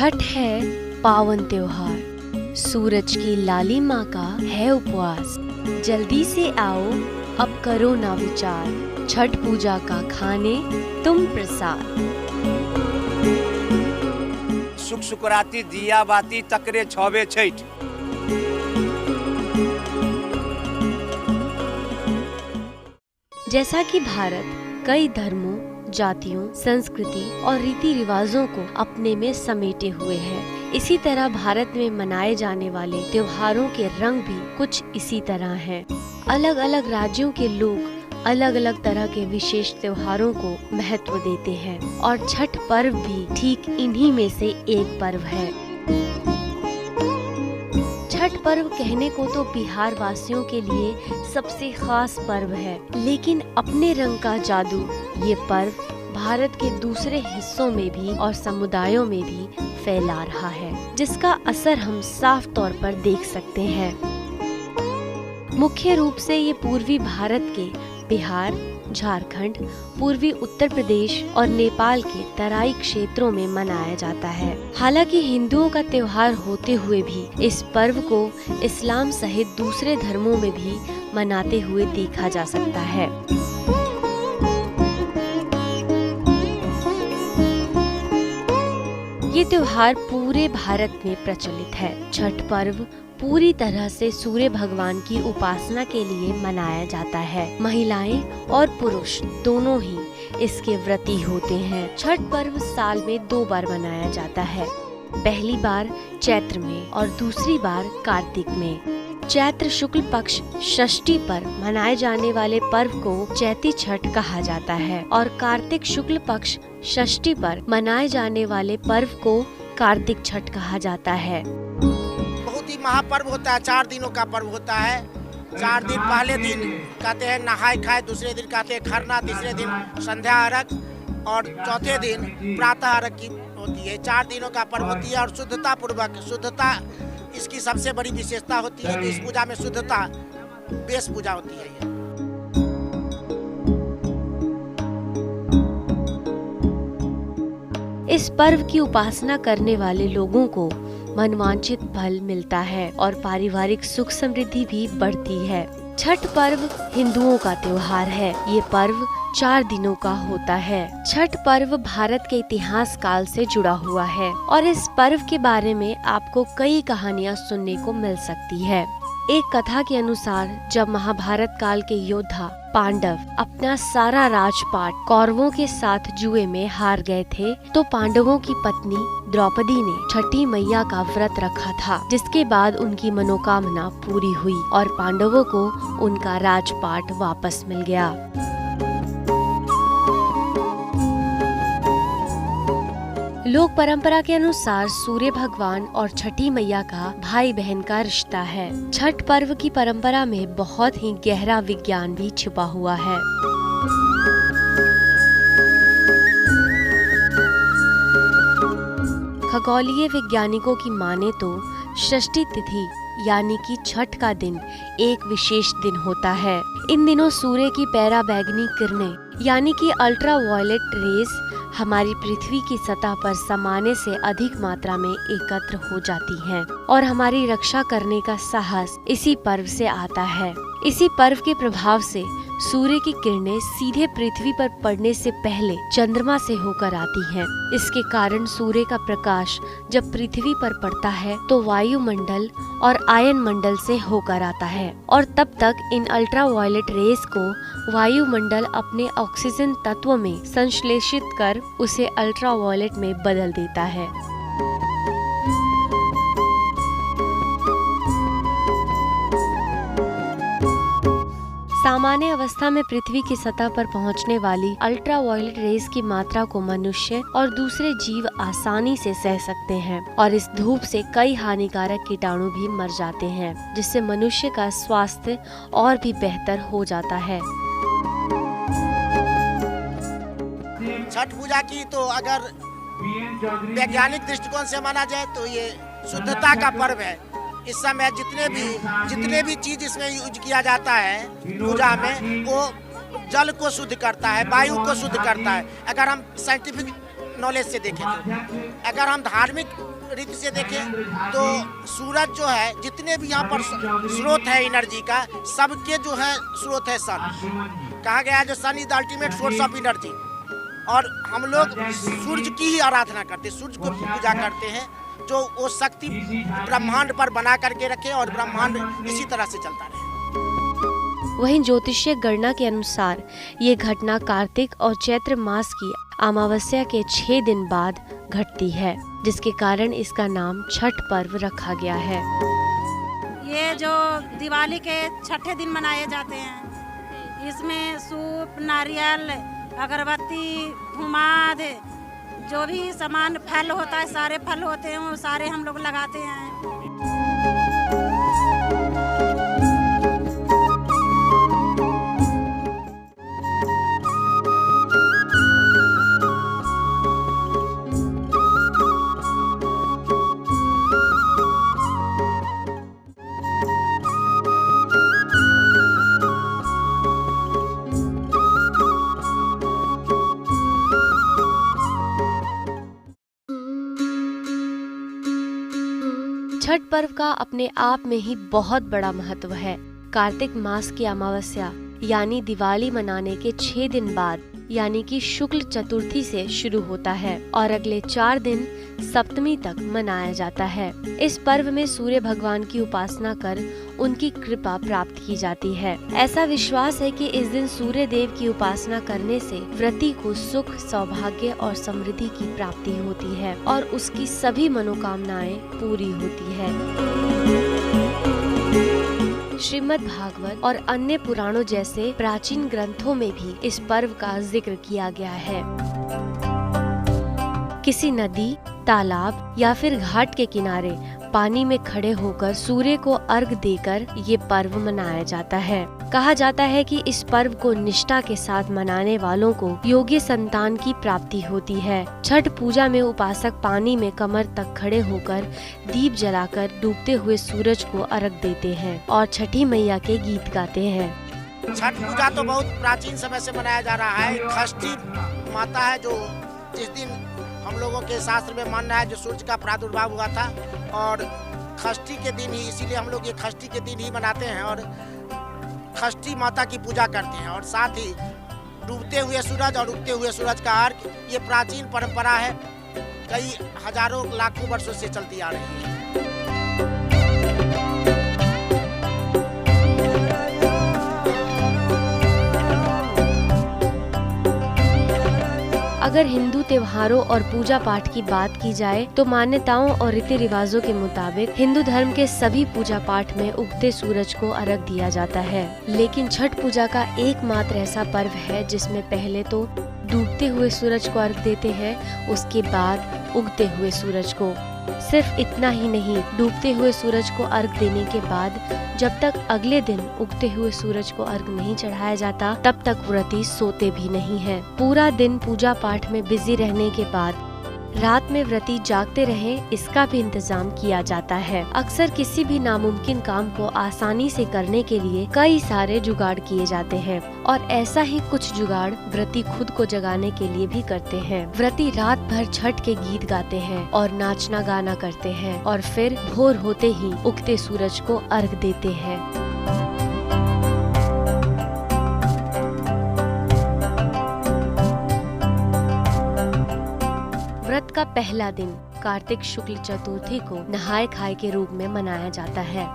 छठ है पावन त्योहार, सूरज की लालिमा का है उपवास। जल्दी से आओ अब करो ना विचार, छठ पूजा का खाने तुम प्रसाद। सुख सुकराती दिया बाती तकरे छवे छैठ। जैसा कि भारत कई धर्मों, जातियों, संस्कृति और रीति रिवाजों को अपने में समेटे हुए है, इसी तरह भारत में मनाए जाने वाले त्योहारों के रंग भी कुछ इसी तरह हैं। अलग अलग राज्यों के लोग अलग अलग तरह के विशेष त्योहारों को महत्व देते हैं और छठ पर्व भी ठीक इन्हीं में से एक पर्व है। छठ पर्व कहने को तो बिहार वासियों के लिए सबसे खास पर्व है, लेकिन अपने रंग का जादू ये पर्व भारत के दूसरे हिस्सों में भी और समुदायों में भी फैला रहा है, जिसका असर हम साफ तौर पर देख सकते हैं। मुख्य रूप से ये पूर्वी भारत के बिहार, झारखंड, पूर्वी उत्तर प्रदेश और नेपाल के तराई क्षेत्रों में मनाया जाता है। हालांकि हिंदुओं का त्योहार होते हुए भी इस पर्व को इस्लाम सहित दूसरे धर्मों में भी मनाते हुए देखा जा सकता है। ये त्योहार पूरे भारत में प्रचलित है। छठ पर्व पूरी तरह से सूर्य भगवान की उपासना के लिए मनाया जाता है। महिलाएं और पुरुष दोनों ही इसके व्रती होते हैं। छठ पर्व साल में 2 बार मनाया जाता है, पहली बार चैत्र में और दूसरी बार कार्तिक में। चैत्र शुक्ल पक्ष षष्ठी पर मनाए जाने वाले पर्व को चैती छठ कहा जाता है और कार्तिक शुक्ल पक्ष षष्ठी पर मनाए जाने वाले पर्व को कार्तिक छठ कहा जाता है। बहुत ही महापर्व होता है, 4 दिनों का पर्व होता है। 4 दिन, पहले दिन कहते हैं नहाय खाए, दूसरे दिन कहते हैं खरना, तीसरे दिन संध्या अर्घ और चौथे दिन प्रातः अर्घ की होती है। 4 दिनों का पर्व होती है और शुद्धता पूर्वक, शुद्धता इसकी सबसे बड़ी विशेषता होती है कि इस पूजा में शुद्धता बेस पूजा होती है। इस पर्व की उपासना करने वाले लोगों को मनवांछित फल मिलता है और पारिवारिक सुख समृद्धि भी बढ़ती है। छठ पर्व हिंदुओं का त्योहार है। ये पर्व 4 दिनों का होता है। छठ पर्व भारत के इतिहास काल से जुड़ा हुआ है और इस पर्व के बारे में आपको कई कहानियाँ सुनने को मिल सकती है। एक कथा के अनुसार जब महाभारत काल के योद्धा पांडव अपना सारा राजपाट कौरवों के साथ जुए में हार गए थे, तो पांडवों की पत्नी द्रौपदी ने छठी मैया का व्रत रखा था, जिसके बाद उनकी मनोकामना पूरी हुई और पांडवों को उनका राजपाट वापस मिल गया। लोक परंपरा के अनुसार सूर्य भगवान और छठी मैया का भाई बहन का रिश्ता है। छठ पर्व की परंपरा में बहुत ही गहरा विज्ञान भी छिपा हुआ है। खगोलीय वैज्ञानिकों की माने तो षष्ठी तिथि यानी कि छठ का दिन एक विशेष दिन होता है। इन दिनों सूर्य की पराबैंगनी किरणें यानी कि अल्ट्रावायलेट रेज हमारी पृथ्वी की सतह पर सामान्य से अधिक मात्रा में एकत्र हो जाती हैं और हमारी रक्षा करने का साहस इसी पर्व से आता है। इसी पर्व के प्रभाव से सूर्य की किरणें सीधे पृथ्वी पर पड़ने से पहले चंद्रमा से होकर आती हैं। इसके कारण सूर्य का प्रकाश जब पृथ्वी पर पड़ता है तो वायुमंडल और आयन मंडल से होकर आता है और तब तक इन अल्ट्रावायलेट रेज को वायुमंडल अपने ऑक्सीजन तत्व में संश्लेषित कर उसे अल्ट्रावायलेट में बदल देता है। सामान्य अवस्था में पृथ्वी की सतह पर पहुंचने वाली अल्ट्रावायलेट रेज की मात्रा को मनुष्य और दूसरे जीव आसानी से सह सकते हैं और इस धूप से कई हानिकारक कीटाणु भी मर जाते हैं, जिससे मनुष्य का स्वास्थ्य और भी बेहतर हो जाता है। छठ पूजा की तो अगर वैज्ञानिक दृष्टिकोण से माना जाए तो ये शुद्धता का पर्व है। इस समय जितने भी चीज इसमें यूज किया जाता है पूजा में, वो जल को शुद्ध करता है, वायु को शुद्ध करता है। अगर हम साइंटिफिक नॉलेज से देखें तो, अगर हम धार्मिक रीति से देखें तो सूरज जो है, जितने भी यहाँ पर स्रोत है एनर्जी का, सबके जो है स्रोत है सन। कहा गया है जो sun is the ultimate source of energy. और हम लोग सूर्य की ही आराधना करते हैं, सूर्य को पूजा करते हैं, जो वो शक्ति ब्रह्मांड पर बना करके रखे और ब्रह्मांड इसी तरह से चलता रहे। वहीं ज्योतिषीय गणना के अनुसार ये घटना कार्तिक और चैत्र मास की अमावस्या के 6 दिन बाद घटती है, जिसके कारण इसका नाम छठ पर्व रखा गया है। ये जो दिवाली के छठे दिन मनाए जाते हैं, इसमें सूप, नारियल, अगरबत्ती, धुमाद, जो भी सामान फल होता है, सारे फल होते हैं, वो सारे हम लोग लगाते हैं। छठ पर्व का अपने आप में ही बहुत बड़ा महत्व है। कार्तिक मास की अमावस्या यानी दिवाली मनाने के 6 दिन बाद यानी कि शुक्ल चतुर्थी से शुरू होता है और अगले 4 दिन सप्तमी तक मनाया जाता है। इस पर्व में सूर्य भगवान की उपासना कर उनकी कृपा प्राप्त की जाती है। ऐसा विश्वास है कि इस दिन सूर्य देव की उपासना करने से व्रती को सुख, सौभाग्य और समृद्धि की प्राप्ति होती है और उसकी सभी मनोकामनाएं पूरी होती है। श्रीमद् भागवत और अन्य पुराणों जैसे प्राचीन ग्रंथों में भी इस पर्व का जिक्र किया गया है। किसी नदी, तालाब या फिर घाट के किनारे पानी में खड़े होकर सूर्य को अर्घ देकर ये पर्व मनाया जाता है। कहा जाता है कि इस पर्व को निष्ठा के साथ मनाने वालों को योग्य संतान की प्राप्ति होती है। छठ पूजा में उपासक पानी में कमर तक खड़े होकर दीप जलाकर डूबते हुए सूरज को अर्घ देते हैं और छठी मैया के गीत गाते हैं। छठ पूजा तो बहुत प्राचीन समय से मनाया जा रहा है। षष्ठी माता है जो जिस दिन हम लोगों के शास्त्र में मानना है जो सूर्य का प्रादुर्भाव हुआ था, और षष्ठी के दिन ही, इसीलिए हम लोग ये षष्ठी के दिन ही मनाते हैं और षष्ठी माता की पूजा करते हैं। और साथ ही डूबते हुए सूरज और उगते हुए सूरज का अर्घ, ये प्राचीन परंपरा है, कई हजारों लाखों वर्षों से चलती आ रही है। अगर हिंदू त्योहारों और पूजा पाठ की बात की जाए तो मान्यताओं और रीति रिवाजों के मुताबिक हिंदू धर्म के सभी पूजा पाठ में उगते सूरज को अर्घ दिया जाता है। लेकिन छठ पूजा का एकमात्र ऐसा पर्व है जिसमें पहले तो डूबते हुए सूरज को अर्घ देते हैं, उसके बाद उगते हुए सूरज को। सिर्फ इतना ही नहीं, डूबते हुए सूरज को अर्घ देने के बाद जब तक अगले दिन उगते हुए सूरज को अर्घ नहीं चढ़ाया जाता तब तक व्रती सोते भी नहीं है। पूरा दिन पूजा पाठ में बिजी रहने के बाद रात में व्रती जागते रहें, इसका भी इंतजाम किया जाता है। अक्सर किसी भी नामुमकिन काम को आसानी से करने के लिए कई सारे जुगाड़ किए जाते हैं और ऐसा ही कुछ जुगाड़ व्रती खुद को जगाने के लिए भी करते हैं। व्रती रात भर छठ के गीत गाते हैं और नाचना गाना करते हैं और फिर भोर होते ही उगते सूरज को अर्घ देते हैं। व्रत का पहला दिन कार्तिक शुक्ल चतुर्थी को नहाय खाए के रूप में मनाया जाता है।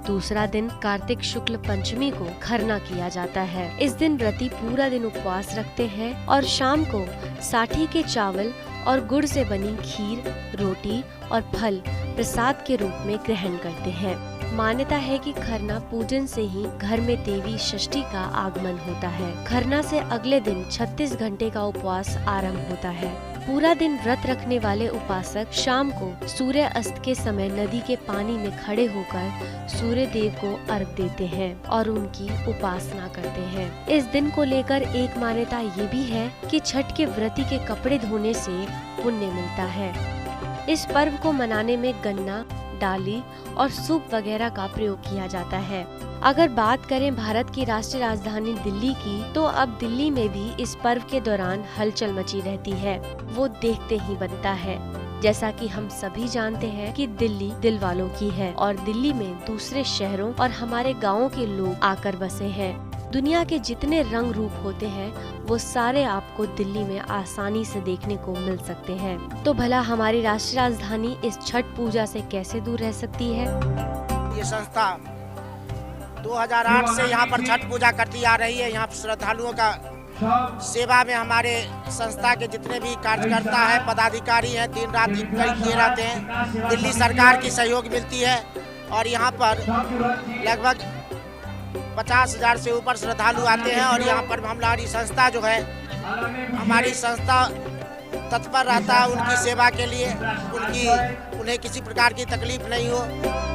दूसरा दिन कार्तिक शुक्ल पंचमी को खरना किया जाता है। इस दिन व्रती पूरा दिन उपवास रखते हैं और शाम को साठी के चावल और गुड़ से बनी खीर, रोटी और फल प्रसाद के रूप में ग्रहण करते हैं। मान्यता है कि खरना पूजन से ही घर में देवी षष्ठी का आगमन होता है। खरना से अगले दिन 36 घंटे का उपवास आरंभ होता है। पूरा दिन व्रत रखने वाले उपासक शाम को सूर्य अस्त के समय नदी के पानी में खड़े होकर सूर्य देव को अर्घ देते हैं और उनकी उपासना करते हैं। इस दिन को लेकर एक मान्यता ये भी है कि छठ के व्रती के कपड़े धोने से पुण्य मिलता है। इस पर्व को मनाने में गन्ना, डाली और सूप वगैरह का प्रयोग किया जाता है। अगर बात करें भारत की राष्ट्रीय राजधानी दिल्ली की, तो अब दिल्ली में भी इस पर्व के दौरान हलचल मची रहती है। वो देखते ही बनता है। जैसा कि हम सभी जानते हैं कि दिल्ली दिल वालों की है और दिल्ली में दूसरे शहरों और हमारे गाँवों के लोग आकर बसे हैं। दुनिया के जितने रंग रूप होते हैं वो सारे आपको दिल्ली में आसानी से देखने को मिल सकते हैं। तो भला हमारी राष्ट्रीय राजधानी इस छठ पूजा से कैसे दूर रह सकती है? ये संस्था 2008 से यहाँ पर छठ पूजा करती आ रही है। यहाँ श्रद्धालुओं का सेवा में हमारे संस्था के जितने भी कार्यकर्ता है, पदाधिकारी हैं, दिन रात किए रहते हैं। दिल्ली सरकार की सहयोग मिलती है और यहाँ पर लगभग 50,000 से ऊपर श्रद्धालु आते हैं और यहाँ पर हमारी संस्था जो है, हमारी संस्था तत्पर रहता है उनकी सेवा के लिए, उन्हें किसी प्रकार की तकलीफ नहीं हो।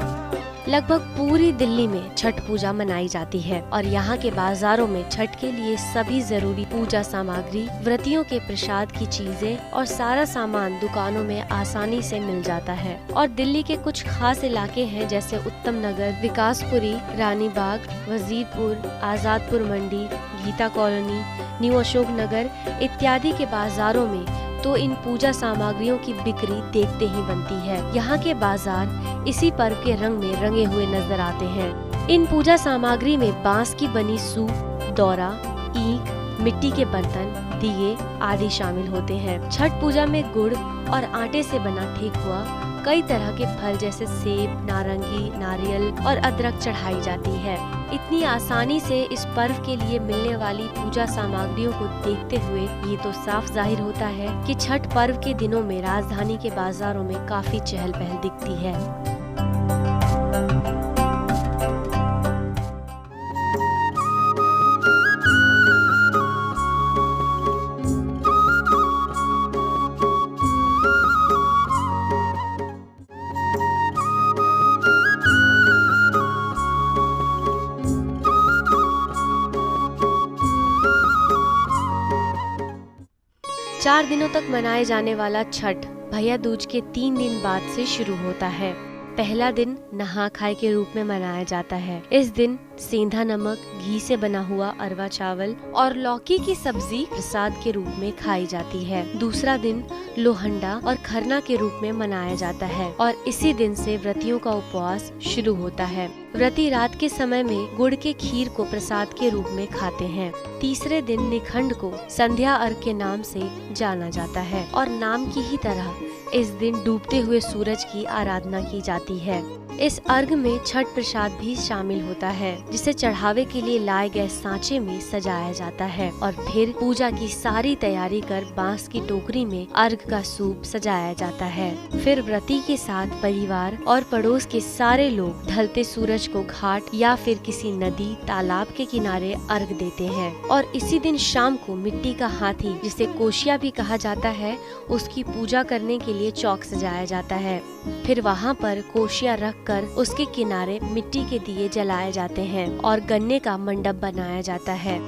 लगभग पूरी दिल्ली में छठ पूजा मनाई जाती है और यहाँ के बाजारों में छठ के लिए सभी जरूरी पूजा सामग्री, व्रतियों के प्रसाद की चीजें और सारा सामान दुकानों में आसानी से मिल जाता है। और दिल्ली के कुछ खास इलाके हैं जैसे उत्तम नगर, विकासपुरी, रानी बाग, वजीरपुर, आजादपुर मंडी, गीता कॉलोनी, न्यू अशोक नगर इत्यादि के बाजारों में तो इन पूजा सामग्रियों की बिक्री देखते ही बनती है। यहाँ के बाजार इसी पर्व के रंग में रंगे हुए नजर आते हैं। इन पूजा सामग्री में बांस की बनी सूप, दौरा, ईंख, मिट्टी के बर्तन, दिए आदि शामिल होते हैं। छठ पूजा में गुड़ और आटे से बना ठेकुआ, कई तरह के फल जैसे सेब, नारंगी, नारियल और अदरक चढ़ाई जाती है। इतनी आसानी से इस पर्व के लिए मिलने वाली पूजा सामग्रियों को देखते हुए ये तो साफ जाहिर होता है कि छठ पर्व के दिनों में राजधानी के बाजारों में काफी चहल पहल दिखती है। 4 दिनों तक मनाए जाने वाला छठ भैया दूज के 3 दिन बाद से शुरू होता है। पहला दिन नहा खाए के रूप में मनाया जाता है। इस दिन सेंधा नमक, घी से बना हुआ अरवा चावल और लौकी की सब्जी प्रसाद के रूप में खाई जाती है। दूसरा दिन लोहंडा और खरना के रूप में मनाया जाता है और इसी दिन से व्रतियों का उपवास शुरू होता है। व्रती रात के समय में गुड़ के खीर को प्रसाद के रूप में खाते हैं। तीसरे दिन निखंड को संध्या अर्घ के नाम से जाना जाता है और नाम की ही तरह इस दिन डूबते हुए सूरज की आराधना की जाती है। इस अर्घ में छठ प्रसाद भी शामिल होता है, जिसे चढ़ावे के लिए लाए गए सांचे में सजाया जाता है और फिर पूजा की सारी तैयारी कर बांस की टोकरी में अर्घ का सूप सजाया जाता है। फिर व्रती के साथ परिवार और पड़ोस के सारे लोग ढलते सूरज को घाट या फिर किसी नदी, तालाब के किनारे अर्घ देते हैं और इसी दिन शाम को मिट्टी का हाथी, जिसे कोशिया भी कहा जाता है, उसकी पूजा करने के लिए चौक सजाया जाता है। फिर वहाँ पर कोशिया रख कर उसके किनारे मिट्टी के दिए जलाए जाते हैं और गन्ने का मंडप बनाया जाता है।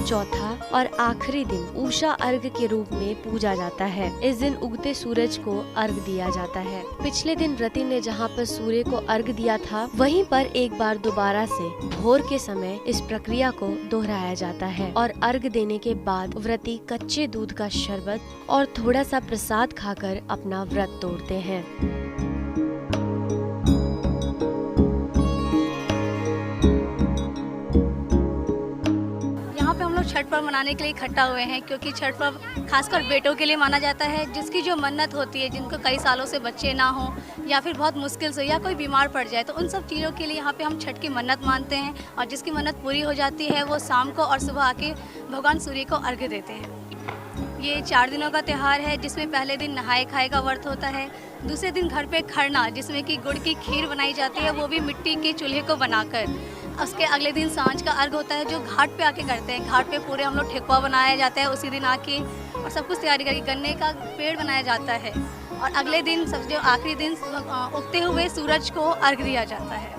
चौथा और आखिरी दिन उषा अर्घ के रूप में पूजा जाता है। इस दिन उगते सूरज को अर्घ दिया जाता है। पिछले दिन व्रती ने जहाँ पर सूर्य को अर्घ दिया था, वहीं पर एक बार दोबारा से भोर के समय इस प्रक्रिया को दोहराया जाता है और अर्घ देने के बाद व्रती कच्चे दूध का शरबत और थोड़ा सा प्रसाद खाकर अपना व्रत तोड़ते हैं। छठ पर्व मनाने के लिए इकट्ठा हुए हैं, क्योंकि छठ पर्व खासकर बेटों के लिए माना जाता है, जिसकी जो मन्नत होती है, जिनको कई सालों से बच्चे ना हो या फिर बहुत मुश्किल से या कोई बीमार पड़ जाए, तो उन सब चीज़ों के लिए यहाँ पे हम छठ की मन्नत मानते हैं और जिसकी मन्नत पूरी हो जाती है वो शाम को और सुबह आके भगवान सूर्य को अर्घ्य देते हैं। ये 4 दिनों का त्यौहार है, जिसमें पहले दिन नहाए खाए का व्रत होता है। दूसरे दिन घर पे खरना, जिसमें कि गुड़ की खीर बनाई जाती है, वो भी मिट्टी के चूल्हे को बनाकर। उसके अगले दिन सांझ का अर्घ होता है, जो घाट पे आके करते हैं। घाट पे पूरे हम लोग ठेकुआ बनाया जाता है उसी दिन आके, और सब कुछ तैयारी करके गन्ने का पेड़ बनाया जाता है और अगले दिन जो आखिरी दिन उगते हुए सूरज को अर्घ दिया जाता है।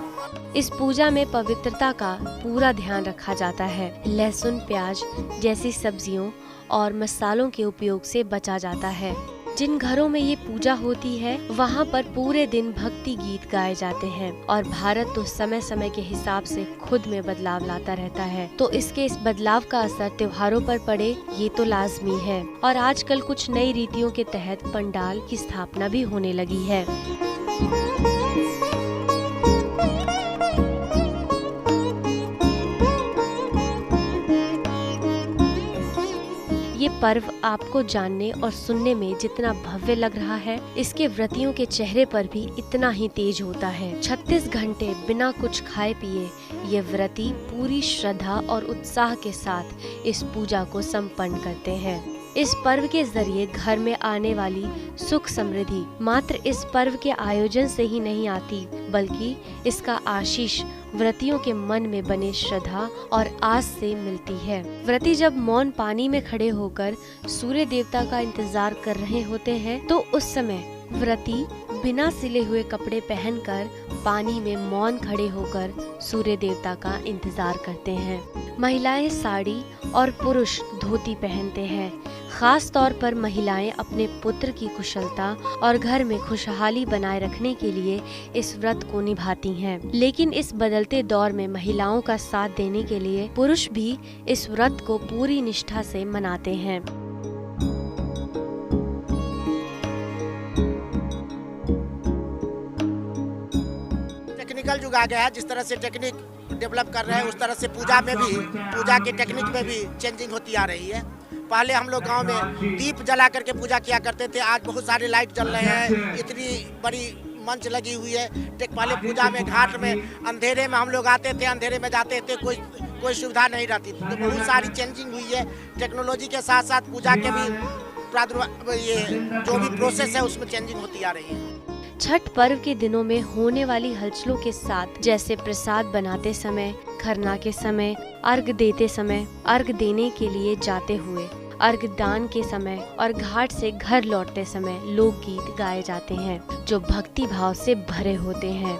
इस पूजा में पवित्रता का पूरा ध्यान रखा जाता है। लहसुन, प्याज जैसी सब्जियों और मसालों के उपयोग से बचा जाता है। जिन घरों में ये पूजा होती है वहाँ पर पूरे दिन भक्ति गीत गाए जाते हैं और भारत तो समय समय के हिसाब से खुद में बदलाव लाता रहता है, तो इसके इस बदलाव का असर त्योहारों पर पड़े ये तो लाजमी है। और आजकल कुछ नई रीतियों के तहत पंडाल की स्थापना भी होने लगी है। ये पर्व आपको जानने और सुनने में जितना भव्य लग रहा है, इसके व्रतियों के चेहरे पर भी इतना ही तेज होता है। 36 घंटे बिना कुछ खाए पिए ये व्रती पूरी श्रद्धा और उत्साह के साथ इस पूजा को संपन्न करते हैं। इस पर्व के जरिए घर में आने वाली सुख समृद्धि मात्र इस पर्व के आयोजन से ही नहीं आती, बल्कि इसका आशीष व्रतियों के मन में बने श्रद्धा और आस से मिलती है। व्रती जब मौन पानी में खड़े होकर सूर्य देवता का इंतजार कर रहे होते हैं, तो उस समय व्रती बिना सिले हुए कपड़े पहनकर पानी में मौन खड़े होकर सूर्य देवता का इंतजार करते हैं। महिलाएं साड़ी और पुरुष धोती पहनते हैं। खास तौर पर महिलाएं अपने पुत्र की कुशलता और घर में खुशहाली बनाए रखने के लिए इस व्रत को निभाती हैं। लेकिन इस बदलते दौर में महिलाओं का साथ देने के लिए पुरुष भी इस व्रत को पूरी निष्ठा से मनाते हैं। टेक्निकल युग आ गया है, जिस तरह से टेक्निक डेवलप कर रहे हैं उस तरह से पूजा में भी, पूजा की टेक्निक में भी चेंजिंग होती आ रही है। पहले हम लोग गांव में दीप जला करके पूजा किया करते थे, आज बहुत सारे लाइट जल रहे हैं, इतनी बड़ी मंच लगी हुई है। पहले पूजा में घाट में अंधेरे में हम लोग आते थे, अंधेरे में जाते थे, कोई सुविधा नहीं रहती थी। तो बहुत सारी चेंजिंग हुई है। टेक्नोलॉजी के साथ साथ पूजा के भी प्रादुर्भाव, ये जो भी प्रोसेस है उसमें चेंजिंग होती आ रही है। छठ पर्व के दिनों में होने वाली हलचलों के साथ, जैसे प्रसाद बनाते समय, खरना के समय, अर्घ देते समय, अर्घ देने के लिए जाते हुए, अर्घ दान के समय और घाट से घर लौटते समय लोकगीत गाए जाते हैं जो भक्ति भाव से भरे होते हैं।